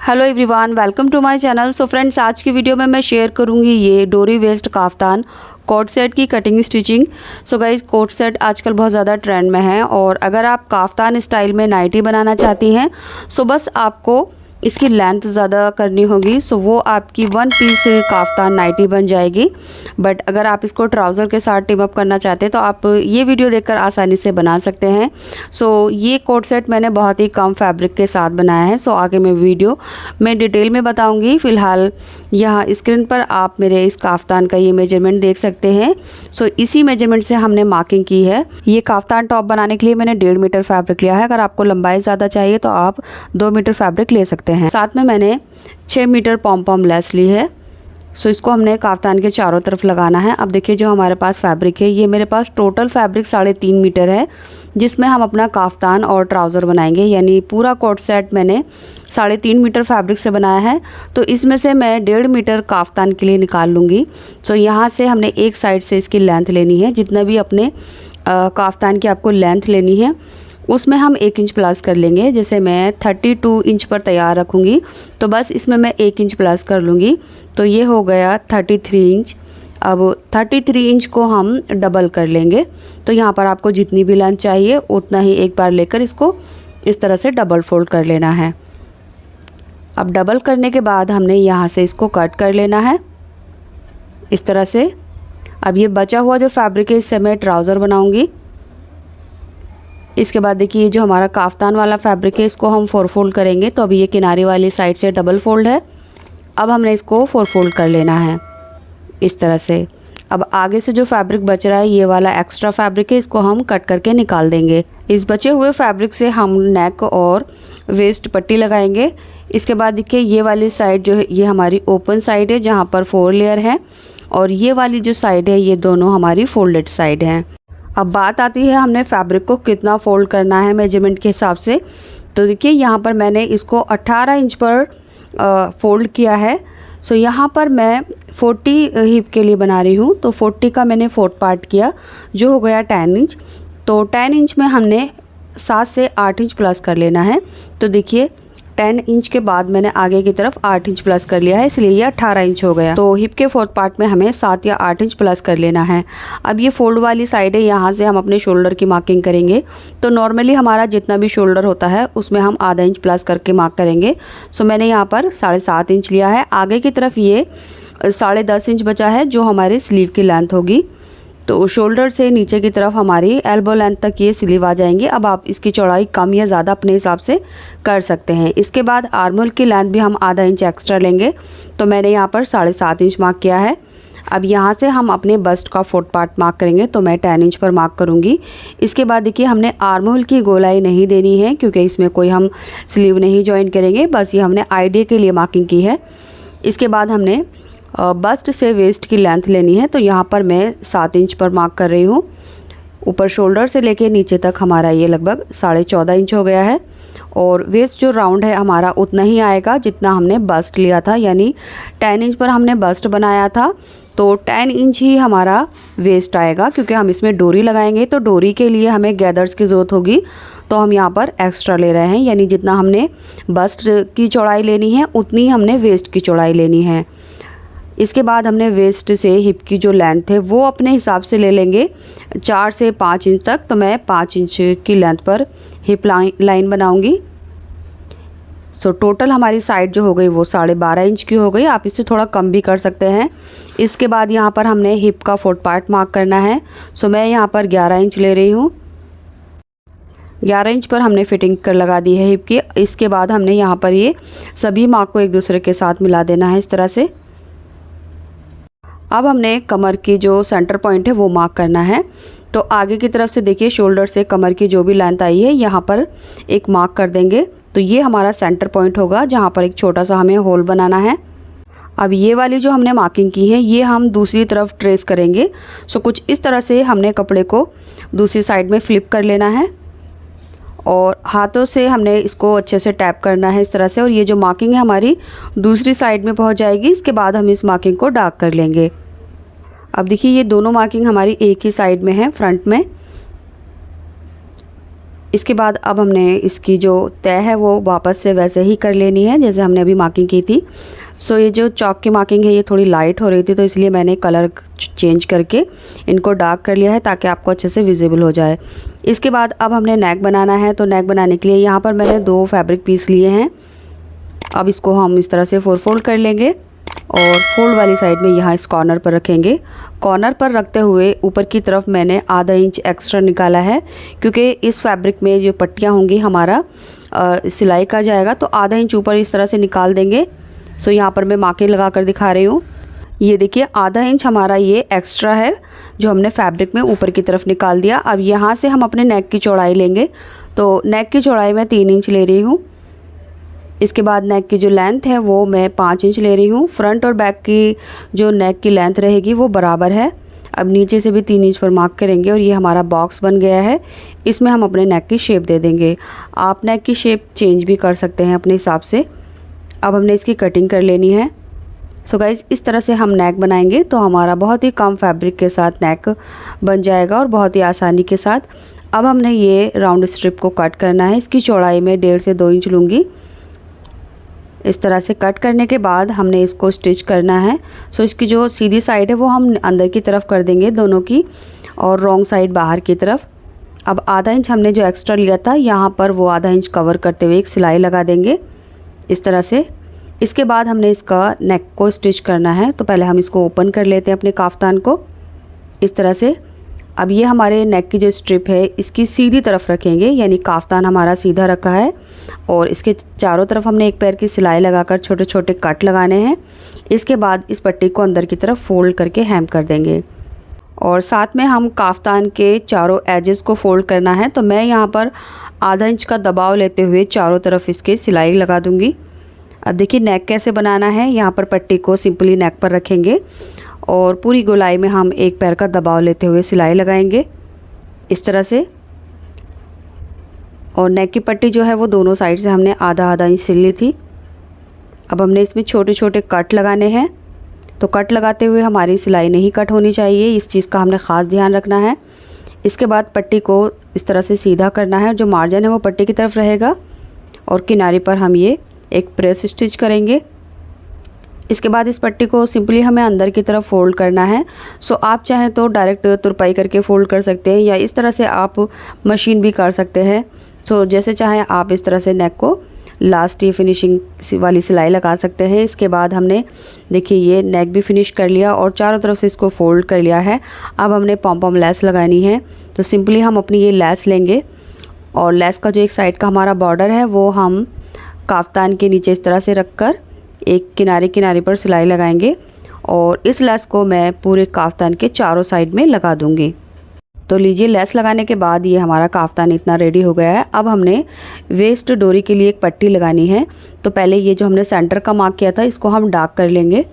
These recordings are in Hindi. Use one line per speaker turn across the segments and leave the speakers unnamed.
Hello everyone, welcome to my channel. So friends, आज की वीडियो में मैं शेयर करूंगी ये डोरी वेस्ट काफ्तान कोट सेट की cutting stitching. So guys, coat set आजकल बहुत ज़्यादा ट्रेंड में है और अगर आप काफ्तान स्टाइल में नाइटी बनाना चाहती हैं सो बस आपको इसकी लेंथ ज़्यादा करनी होगी। सो वो आपकी वन पीस काफ्तान नाइटी बन जाएगी। बट अगर आप इसको ट्राउज़र के साथ टिम अप करना चाहते हैं तो आप ये वीडियो देखकर आसानी से बना सकते हैं। सो ये कोट सेट मैंने बहुत ही कम फैब्रिक के साथ बनाया है। सो आगे मैं वीडियो में डिटेल में बताऊंगी। फ़िलहाल यहाँ स्क्रीन पर आप मेरे इस काफ्तान का ये मेजरमेंट देख सकते हैं। सो इसी मेजरमेंट से हमने मार्किंग की है। ये काफ्तान टॉप बनाने के लिए मैंने 1.5 मीटर फैब्रिक लिया है। अगर आपको लंबाई ज़्यादा चाहिए तो आप 2 मीटर फैब्रिक ले सकते हैं। साथ में मैंने 6 मीटर पॉम लेस ली है। सो इसको हमने काफ्तान के चारों तरफ लगाना है। अब देखिए, जो हमारे पास फैब्रिक है, ये मेरे पास टोटल फैब्रिक 3.5 मीटर है, जिसमें हम अपना काफ्तान और ट्राउज़र बनाएंगे। यानी पूरा कोट सेट मैंने 3.5 मीटर फैब्रिक से बनाया है। तो इसमें से मैं 1.5 मीटर काफ्तान के लिए निकाल लूँगी। सो यहाँ से हमने एक साइड से इसकी लेंथ लेनी है। जितना भी अपने काफ्तान की आपको लेंथ लेनी है उसमें हम 1 इंच प्लस कर लेंगे। जैसे मैं 32 इंच पर तैयार रखूँगी तो बस इसमें मैं 1 इंच प्लस कर लूँगी। तो ये हो गया 33 इंच। अब 33 इंच को हम डबल कर लेंगे। तो यहाँ पर आपको जितनी भी लेंथ चाहिए उतना ही एक बार लेकर इसको इस तरह से डबल फोल्ड कर लेना है। अब डबल करने के बाद हमने यहाँ से इसको कट कर लेना है इस तरह से। अब ये बचा हुआ जो फैब्रिक है इससे मैं ट्राउज़र बनाऊँगी। इसके बाद देखिए, जो हमारा काफ्तान वाला फैब्रिक है इसको हम 4 फोल्ड करेंगे। तो अभी ये किनारे वाली साइड से डबल फोल्ड है। अब हमने इसको 4 फोल्ड कर लेना है इस तरह से। अब आगे से जो फैब्रिक बच रहा है, ये वाला एक्स्ट्रा फैब्रिक है, इसको हम कट करके निकाल देंगे। इस बचे हुए फैब्रिक से हम नेक और वेस्ट पट्टी लगाएंगे। इसके बाद देखिए, ये वाली साइड जो है ये हमारी ओपन साइड है जहाँ पर 4 लेयर है, और ये वाली जो साइड है ये दोनों हमारी फोल्डेड साइड हैं। अब बात आती है हमने फैब्रिक को कितना फोल्ड करना है मेजरमेंट के हिसाब से। तो देखिए, यहाँ पर मैंने इसको 18 इंच पर फोल्ड किया है। सो यहाँ पर मैं 40 हिप के लिए बना रही हूँ। तो 40 का मैंने 4th पार्ट किया जो हो गया 10 इंच। तो 10 इंच में हमने 7 से 8 इंच प्लस कर लेना है। तो देखिए, 10 इंच के बाद मैंने आगे की तरफ 8 इंच प्लस कर लिया है, इसलिए ये 18 इंच हो गया। तो हिप के 4th पार्ट में हमें 7 या 8 इंच प्लस कर लेना है। अब ये फोल्ड वाली साइड है, यहाँ से हम अपने शोल्डर की मार्किंग करेंगे। तो नॉर्मली हमारा जितना भी शोल्डर होता है उसमें हम आधा इंच प्लस करके मार्क करेंगे। सो मैंने यहाँ पर 7.5 इंच लिया है। आगे की तरफ ये 10.5 इंच बचा है जो हमारी स्लीव की लेंथ होगी। तो शोल्डर से नीचे की तरफ हमारी एल्बो लेंथ तक ये स्लीव आ जाएंगे। अब आप इसकी चौड़ाई कम या ज़्यादा अपने हिसाब से कर सकते हैं। इसके बाद आर्महोल की लेंथ भी हम आधा इंच एक्स्ट्रा लेंगे। तो मैंने यहाँ पर 7.5 इंच मार्क किया है। अब यहाँ से हम अपने बस्ट का 4th पार्ट मार्क करेंगे। तो मैं 10 इंच पर मार्क करूँगी। इसके बाद देखिए, हमने आर्महोल की गोलाई नहीं देनी है क्योंकि इसमें कोई हम स्लीव नहीं ज्वाइन करेंगे, बस ये हमने आइडिया के लिए मार्किंग की है। इसके बाद हमने बस्ट से वेस्ट की लेंथ लेनी है। तो यहाँ पर मैं 7 इंच पर मार्क कर रही हूँ। ऊपर शोल्डर से लेके नीचे तक हमारा ये लगभग 14.5 इंच हो गया है। और वेस्ट जो राउंड है हमारा उतना ही आएगा जितना हमने बस्ट लिया था। यानी 10 इंच पर हमने बस्ट बनाया था तो 10 इंच ही हमारा वेस्ट आएगा। क्योंकि हम इसमें डोरी लगाएंगे तो डोरी के लिए हमें गैदर्स की ज़रूरत होगी। तो हम यहाँ पर एक्स्ट्रा ले रहे हैं, यानी जितना हमने बस्ट की चौड़ाई लेनी है उतनी हमने वेस्ट की चौड़ाई लेनी है। इसके बाद हमने वेस्ट से हिप की जो लेंथ है वो अपने हिसाब से ले लेंगे 4 से 5 इंच तक। तो मैं 5 इंच की लेंथ पर हिप लाइन बनाऊंगी। सो टोटल हमारी साइड जो हो गई वो 12.5 इंच की हो गई। आप इससे थोड़ा कम भी कर सकते हैं। इसके बाद यहाँ पर हमने हिप का 4th पार्ट मार्क करना है। सो मैं यहाँ पर 11 इंच ले रही हूँ। 11 इंच पर हमने फिटिंग कर लगा दी है हिप की। इसके बाद हमने यहाँ पर ये सभी मार्क को एक दूसरे के साथ मिला देना है इस तरह से। अब हमने कमर की जो सेंटर पॉइंट है वो मार्क करना है। तो आगे की तरफ से देखिए, शोल्डर से कमर की जो भी लेंथ आई है यहाँ पर एक मार्क कर देंगे। तो ये हमारा सेंटर पॉइंट होगा जहाँ पर एक छोटा सा हमें होल बनाना है। अब ये वाली जो हमने मार्किंग की है ये हम दूसरी तरफ ट्रेस करेंगे। सो कुछ इस तरह से हमने कपड़े को दूसरी साइड में फ्लिप कर लेना है और हाथों से हमने इसको अच्छे से टैप करना है इस तरह से। और ये जो मार्किंग है हमारी दूसरी साइड में पहुंच जाएगी। इसके बाद हम इस मार्किंग को डार्क कर लेंगे। अब देखिए, ये दोनों मार्किंग हमारी एक ही साइड में है, फ्रंट में। इसके बाद अब हमने इसकी जो तय है वो वापस से वैसे ही कर लेनी है जैसे हमने अभी मार्किंग की थी। सो ये जो चॉक की मार्किंग है ये थोड़ी लाइट हो रही थी, तो इसलिए मैंने कलर चेंज करके इनको डार्क कर लिया है ताकि आपको अच्छे से विजिबल हो जाए। इसके बाद अब हमने नेक बनाना है, तो नेक बनाने के लिए यहाँ पर मैंने 2 फैब्रिक पीस लिए हैं। अब इसको हम इस तरह से 4 फोल्ड कर लेंगे और फोल्ड वाली साइड में यहाँ इस कॉर्नर पर रखेंगे। कॉर्नर पर रखते हुए ऊपर की तरफ मैंने आधा इंच एक्स्ट्रा निकाला है, क्योंकि इस फैब्रिक में जो पट्टियाँ होंगी हमारा सिलाई का जाएगा, तो आधा इंच ऊपर इस तरह से निकाल देंगे। सो यहाँ पर मैं मार्किंग लगा कर दिखा रही हूँ। ये देखिए आधा इंच हमारा ये एक्स्ट्रा है जो हमने फैब्रिक में ऊपर की तरफ निकाल दिया। अब यहाँ से हम अपने नेक की चौड़ाई लेंगे, तो नेक की चौड़ाई मैं 3 इंच ले रही हूँ। इसके बाद नेक की जो लेंथ है वो मैं 5 इंच ले रही हूँ। फ्रंट और बैक की जो नेक की लेंथ रहेगी वो बराबर है। अब नीचे से भी 3 इंच पर मार्क करेंगे और ये हमारा बॉक्स बन गया है। इसमें हम अपने नेक की शेप दे देंगे। आप नेक की शेप चेंज भी कर सकते हैं अपने हिसाब से। अब हमने इसकी कटिंग कर लेनी है। सो गाइस इस तरह से हम नेक बनाएंगे तो हमारा बहुत ही कम फैब्रिक के साथ नेक बन जाएगा और बहुत ही आसानी के साथ। अब हमने ये राउंड स्ट्रिप को कट करना है। इसकी चौड़ाई में 1.5 से 2 इंच लूँगी। इस तरह से कट करने के बाद हमने इसको स्टिच करना है। सो इसकी जो सीधी साइड है वो हम अंदर की तरफ कर देंगे दोनों की, और रॉन्ग साइड बाहर की तरफ। अब आधा इंच हमने जो एक्स्ट्रा लिया था यहाँ पर वो आधा इंच कवर करते हुए एक सिलाई लगा देंगे इस तरह से। इसके बाद हमने इसका नेक को स्टिच करना है, तो पहले हम इसको ओपन कर लेते हैं अपने काफ्तान को इस तरह से। अब ये हमारे नेक की जो स्ट्रिप है इसकी सीधी तरफ रखेंगे, यानी काफ्तान हमारा सीधा रखा है और इसके चारों तरफ हमने एक पैर की सिलाई लगाकर छोटे छोटे कट लगाने हैं। इसके बाद इस पट्टी को अंदर की तरफ फोल्ड करके हेम कर देंगे और साथ में हम काफ्तान के चारों एजेस को फोल्ड करना है। तो मैं यहाँ पर आधा इंच का दबाव लेते हुए चारों तरफ इसके सिलाई लगा दूँगी। अब देखिए नेक कैसे बनाना है। यहाँ पर पट्टी को सिंपली नेक पर रखेंगे और पूरी गोलाई में हम एक पैर का दबाव लेते हुए सिलाई लगाएंगे इस तरह से। और नेक की पट्टी जो है वो दोनों साइड से हमने आधा आधा इंच सिल ली थी। अब हमने इसमें छोटे छोटे कट लगाने हैं, तो कट लगाते हुए हमारी सिलाई नहीं कट होनी चाहिए, इस चीज़ का हमने ख़ास ध्यान रखना है। इसके बाद पट्टी को इस तरह से सीधा करना है, जो मार्जिन है वो पट्टी की तरफ रहेगा और किनारे पर हम ये एक प्रेस स्टिच करेंगे। इसके बाद इस पट्टी को सिंपली हमें अंदर की तरफ फोल्ड करना है। सो आप चाहें तो डायरेक्ट तुरपाई करके फ़ोल्ड कर सकते हैं या इस तरह से आप मशीन भी कर सकते हैं। सो जैसे चाहें आप इस तरह से नेक को लास्ट ये फिनिशिंग वाली सिलाई लगा सकते हैं। इसके बाद हमने देखिए ये नेक भी फिनिश कर लिया और चारों तरफ से इसको फोल्ड कर लिया है। अब हमने पॉम पॉम लेस लगानी है, तो सिंपली हम अपनी ये लेस लेंगे और लेस का जो एक साइड का हमारा बॉर्डर है वो हम काफ्तान के नीचे इस तरह से रखकर एक किनारे किनारे पर सिलाई लगाएंगे और इस लेस को मैं पूरे काफ्तान के चारों साइड में लगा दूंगी। तो लीजिए लेस लगाने के बाद ये हमारा काफ्तान इतना रेडी हो गया है। अब हमने वेस्ट डोरी के लिए एक पट्टी लगानी है, तो पहले ये जो हमने सेंटर का मार्क किया था इसको हम डार्क कर लेंगे।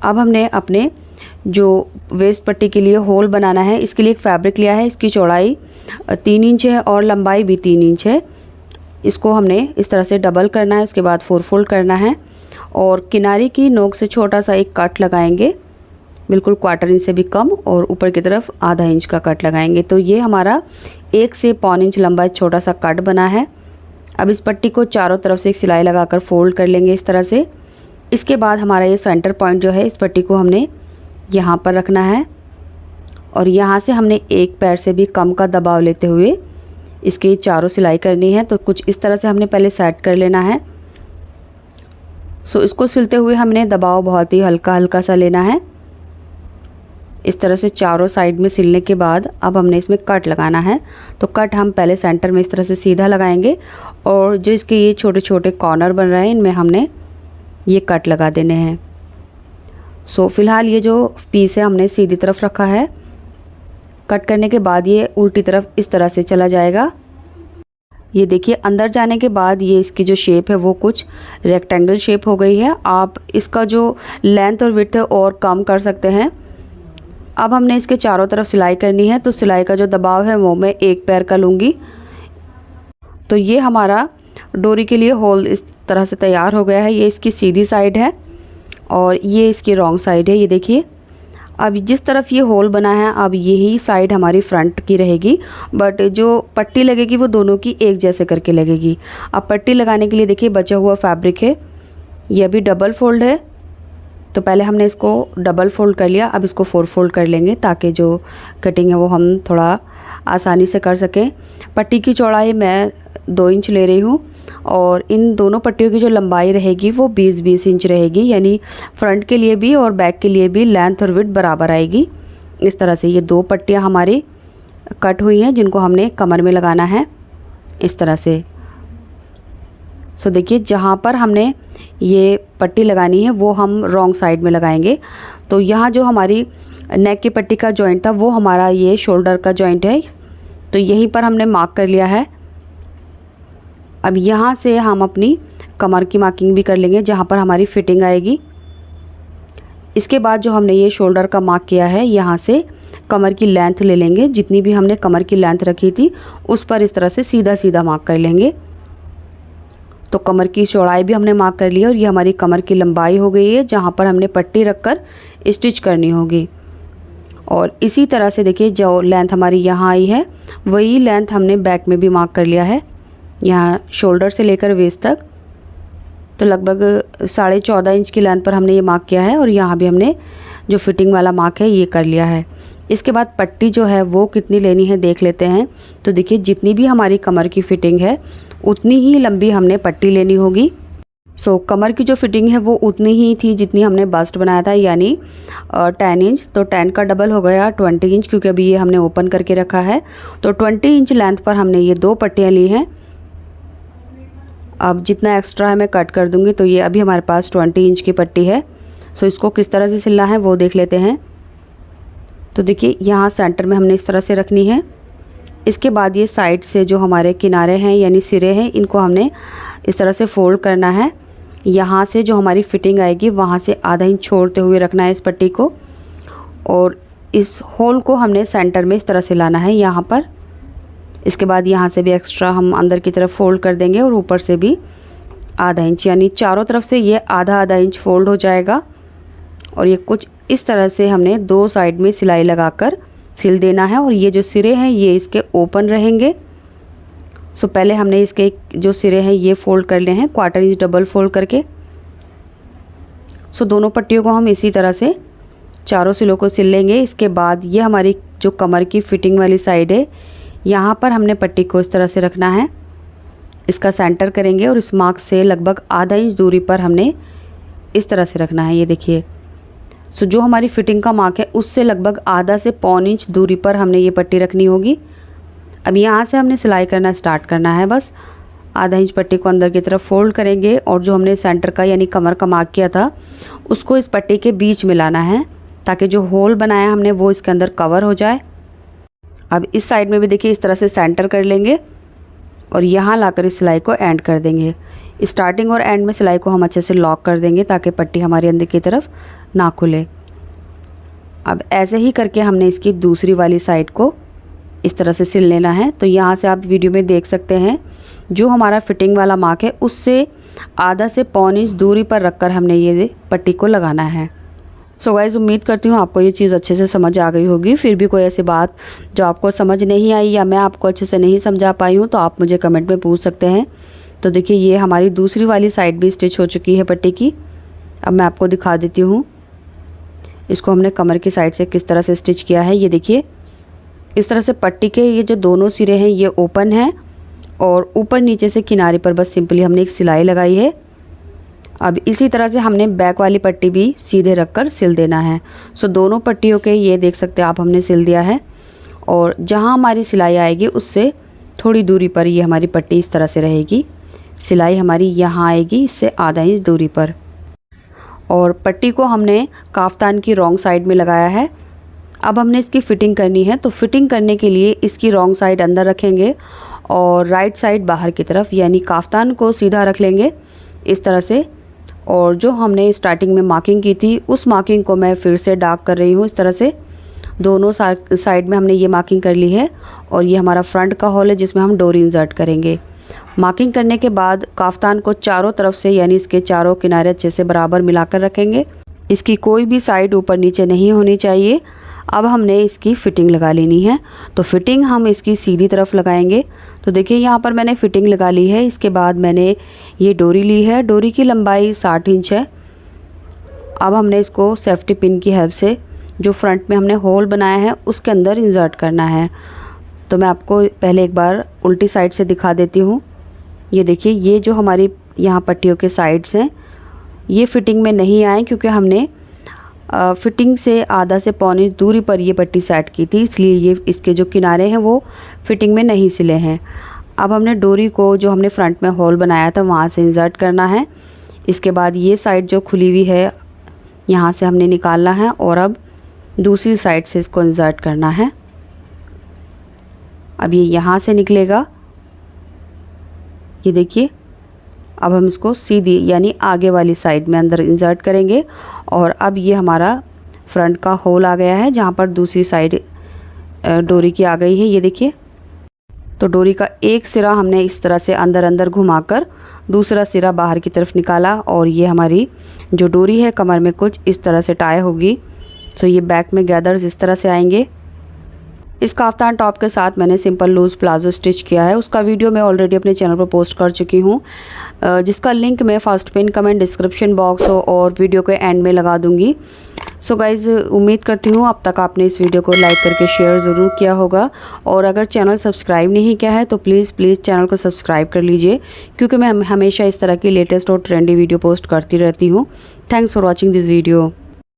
अब हमने अपने जो वेस्ट पट्टी के लिए होल बनाना है, इसके लिए एक फैब्रिक लिया है। इसकी चौड़ाई 3 इंच है और लंबाई भी 3 इंच है। इसको हमने इस तरह से डबल करना है, उसके बाद 4 फोल्ड करना है और किनारे की नोक से छोटा सा एक कट लगाएंगे, बिल्कुल 1/4 इंच से भी कम, और ऊपर की तरफ आधा इंच का कट लगाएंगे। तो ये हमारा 1 से 1.25 इंच लंबा छोटा सा कट बना है। अब इस पट्टी को चारों तरफ से एक सिलाई लगाकर फोल्ड कर लेंगे इस तरह से। इसके बाद हमारा ये सेंटर पॉइंट जो है इस पट्टी को हमने यहाँ पर रखना है और यहाँ से हमने एक पैर से भी कम का दबाव लेते हुए इसकी चारों सिलाई करनी है। तो कुछ इस तरह से हमने पहले सेट कर लेना है। सो इसको सिलते हुए हमने दबाव बहुत ही हल्का हल्का सा लेना है। इस तरह से चारों साइड में सिलने के बाद अब हमने इसमें कट लगाना है। तो कट हम पहले सेंटर में इस तरह से सीधा लगाएंगे और जो इसके ये छोटे छोटे कॉर्नर बन रहे हैं इनमें हमने ये कट लगा देने हैं। सो फिलहाल ये जो पीस है हमने सीधी तरफ रखा है। कट करने के बाद ये उल्टी तरफ इस तरह से चला जाएगा। ये देखिए अंदर जाने के बाद ये इसकी जो शेप है वो कुछ रेक्टेंगल शेप हो गई है। आप इसका जो लेंथ और विड्थ है और कम कर सकते हैं। अब हमने इसके चारों तरफ सिलाई करनी है, तो सिलाई का जो दबाव है वो मैं एक पैर का लूँगी। तो ये हमारा डोरी के लिए होल इस तरह से तैयार हो गया है। ये इसकी सीधी साइड है और ये इसकी रॉन्ग साइड है, ये देखिए। अब जिस तरफ ये होल बना है अब यही साइड हमारी फ्रंट की रहेगी, बट जो पट्टी लगेगी वो दोनों की एक जैसे करके लगेगी। अब पट्टी लगाने के लिए देखिए बचा हुआ फैब्रिक है, ये अभी डबल फोल्ड है, तो पहले हमने इसको डबल फोल्ड कर लिया, अब इसको 4 फोल्ड कर लेंगे ताकि जो कटिंग है वो हम थोड़ा आसानी से कर सकें। पट्टी की चौड़ाई मैं 2 इंच ले रही हूँ और इन दोनों पट्टियों की जो लंबाई रहेगी वो 20-20 इंच रहेगी, यानी फ्रंट के लिए भी और बैक के लिए भी लेंथ और विड्थ बराबर आएगी। इस तरह से ये 2 पट्टियाँ हमारी कट हुई हैं जिनको हमने कमर में लगाना है इस तरह से। सो देखिए जहाँ पर हमने ये पट्टी लगानी है वो हम रॉन्ग साइड में लगाएंगे। तो यहाँ जो हमारी नेक की पट्टी का जॉइंट था वो हमारा ये शोल्डर का जॉइंट है, तो यहीं पर हमने मार्क कर लिया है। अब यहाँ से हम अपनी कमर की मार्किंग भी कर लेंगे जहाँ पर हमारी फिटिंग आएगी। इसके बाद जो हमने ये शोल्डर का मार्क किया है यहाँ से कमर की लेंथ ले लेंगे, जितनी भी हमने कमर की लेंथ रखी थी उस पर इस तरह से सीधा सीधा मार्क कर लेंगे। तो कमर की चौड़ाई भी हमने मार्क कर ली है और ये हमारी कमर की लंबाई हो गई है जहाँ पर हमने पट्टी रखकर स्टिच करनी होगी। और इसी तरह से देखिए जो लेंथ हमारी यहाँ आई है वही लेंथ हमने बैक में भी मार्क कर लिया है, यहाँ शोल्डर से लेकर वेस्ट तक। तो लगभग 14.5 इंच की लेंथ पर हमने ये मार्क किया है और यहाँ भी हमने जो फिटिंग वाला मार्क है ये कर लिया है। इसके बाद पट्टी जो है वो कितनी लेनी है देख लेते हैं। तो देखिए जितनी भी हमारी कमर की फिटिंग है उतनी ही लंबी हमने पट्टी लेनी होगी। सो कमर की जो फिटिंग है वो उतनी ही थी जितनी हमने बस्ट बनाया था, यानी 10 इंच। तो 10 का डबल हो गया 20 इंच, क्योंकि अभी ये हमने ओपन करके रखा है। तो 20 इंच लेंथ पर हमने ये 2 पट्टियाँ ली हैं। अब जितना एक्स्ट्रा है मैं कट कर दूंगी। तो ये अभी हमारे पास 20 इंच की पट्टी है। सो इसको किस तरह से सिलना है वो देख लेते हैं। तो देखिए यहाँ सेंटर में हमने इस तरह से रखनी है। इसके बाद ये साइड से जो हमारे किनारे हैं यानी सिरे हैं इनको हमने इस तरह से फोल्ड करना है। यहाँ से जो हमारी फिटिंग आएगी वहाँ से आधा इंच छोड़ते हुए रखना है इस पट्टी को, और इस होल को हमने सेंटर में इस तरह से लाना है यहाँ पर। इसके बाद यहाँ से भी एक्स्ट्रा हम अंदर की तरफ फोल्ड कर देंगे और ऊपर से भी आधा इंच, यानी चारों तरफ से ये आधा इंच फोल्ड हो जाएगा। और ये कुछ इस तरह से हमने 2 साइड में सिलाई लगाकर सिल देना है। और ये जो सिरे हैं ये इसके ओपन रहेंगे। सो पहले हमने इसके जो सिरे हैं ये फोल्ड कर ले हैं 1/4 इंच डबल फोल्ड करके। सो दोनों पट्टियों को हम इसी तरह से चारों सिलों को सिल लेंगे। इसके बाद ये हमारी जो कमर की फिटिंग वाली साइड है यहाँ पर हमने पट्टी को इस तरह से रखना है, इसका सेंटर करेंगे और इस मार्क से लगभग आधा इंच दूरी पर हमने इस तरह से रखना है। ये देखिए, सो जो हमारी फिटिंग का मार्क है उससे लगभग आधा से पौन इंच दूरी पर हमने ये पट्टी रखनी होगी। अब यहाँ से हमने सिलाई करना स्टार्ट करना है। बस आधा इंच पट्टी को अंदर की तरफ फोल्ड करेंगे और जो हमने सेंटर का यानी कमर का मार्क किया था उसको इस पट्टी के बीच में लाना है ताकि जो होल बनाया हमने वो इसके अंदर कवर हो जाए। अब इस साइड में भी देखिए इस तरह से सेंटर कर लेंगे और यहाँ लाकर इस सिलाई को एंड कर देंगे। स्टार्टिंग और एंड में सिलाई को हम अच्छे से लॉक कर देंगे ताकि पट्टी हमारी अंदर की तरफ ना खुले। अब ऐसे ही करके हमने इसकी दूसरी वाली साइड को इस तरह से सिल लेना है। तो यहाँ से आप वीडियो में देख सकते हैं जो हमारा फिटिंग वाला मार्क है उससे आधा से पौन इंच दूरी पर रखकर हमने ये पट्टी को लगाना है। सो गाइस, उम्मीद करती हूँ आपको ये चीज़ अच्छे से समझ आ गई होगी। फिर भी कोई ऐसी बात जो आपको समझ नहीं आई या मैं आपको अच्छे से नहीं समझा पाई हूँ तो आप मुझे कमेंट में पूछ सकते हैं। तो देखिए ये हमारी दूसरी वाली साइड भी स्टिच हो चुकी है पट्टी की। अब मैं आपको दिखा देती हूँ इसको हमने कमर की साइड से किस तरह से स्टिच किया है। ये देखिए इस तरह से पट्टी के ये जो दोनों सिरे हैं ये ओपन है और ऊपर नीचे से किनारे पर बस सिंपली हमने एक सिलाई लगाई है। अब इसी तरह से हमने बैक वाली पट्टी भी सीधे रखकर सिल देना है। सो दोनों पट्टियों के ये देख सकते हैं आप हमने सिल दिया है और जहाँ हमारी सिलाई आएगी उससे थोड़ी दूरी पर ये हमारी पट्टी इस तरह से रहेगी। सिलाई हमारी यहाँ आएगी इससे आधा इंच दूरी पर। और पट्टी को हमने काफ्तान की रॉन्ग साइड में लगाया है। अब हमने इसकी फ़िटिंग करनी है। तो फिटिंग करने के लिए इसकी रॉन्ग साइड अंदर रखेंगे और राइट साइड बाहर की तरफ, यानी काफ्तान को सीधा रख लेंगे इस तरह से। और जो हमने स्टार्टिंग में मार्किंग की थी उस मार्किंग को मैं फिर से डार्क कर रही हूँ इस तरह से। दोनों साइड में हमने ये मार्किंग कर ली है और ये हमारा फ्रंट का होल है जिसमें हम डोरी इंसर्ट करेंगे। मार्किंग करने के बाद काफ्तान को चारों तरफ से यानी इसके चारों किनारे अच्छे से बराबर मिलाकर रखेंगे। इसकी कोई भी साइड ऊपर नीचे नहीं होनी चाहिए। अब हमने इसकी फ़िटिंग लगा लेनी है। तो फ़िटिंग हम इसकी सीधी तरफ लगाएंगे। तो देखिए यहाँ पर मैंने फ़िटिंग लगा ली है। इसके बाद मैंने ये डोरी ली है। डोरी की लंबाई 60 इंच है। अब हमने इसको सेफ्टी पिन की हेल्प से जो फ्रंट में हमने होल बनाया है उसके अंदर इंसर्ट करना है। तो मैं आपको पहले एक बार उल्टी साइड से दिखा देती हूँ। ये देखिए, ये जो हमारी यहाँ पट्टियों के साइड्स हैं ये फ़िटिंग में नहीं आए, क्योंकि हमने फ़िटिंग से आधा से पौनी दूरी पर ये पट्टी सेट की थी, इसलिए ये इसके जो किनारे हैं वो फ़िटिंग में नहीं सिले हैं। अब हमने डोरी को जो हमने फ्रंट में होल बनाया था वहाँ से इंसर्ट करना है। इसके बाद ये साइड जो खुली हुई है यहाँ से हमने निकालना है और अब दूसरी साइड से इसको इंसर्ट करना है। अब ये यहाँ से निकलेगा, ये देखिए। अब हम इसको सीधी यानी आगे वाली साइड में अंदर इंसर्ट करेंगे और अब ये हमारा फ्रंट का होल आ गया है जहाँ पर दूसरी साइड डोरी की आ गई है, ये देखिए। तो डोरी का एक सिरा हमने इस तरह से अंदर अंदर घुमाकर दूसरा सिरा बाहर की तरफ निकाला और ये हमारी जो डोरी है कमर में कुछ इस तरह से टाई होगी। सो ये बैक में गैदर्स इस तरह से आएंगे। इस काफ्तान टॉप के साथ मैंने सिंपल लूज़ प्लाजो स्टिच किया है, उसका वीडियो मैं ऑलरेडी अपने चैनल पर पोस्ट कर चुकी हूँ, जिसका लिंक मैं first pin comment description box और वीडियो के एंड में लगा दूँगी। सो गाइज़, उम्मीद करती हूँ अब तक आपने इस वीडियो को लाइक करके शेयर ज़रूर किया होगा, और अगर चैनल सब्सक्राइब नहीं किया है तो प्लीज़ चैनल को सब्सक्राइब कर लीजिए, क्योंकि मैं हमेशा इस तरह की लेटेस्ट और ट्रेंडी वीडियो पोस्ट करती रहती हूँ। Thanks for watching this video.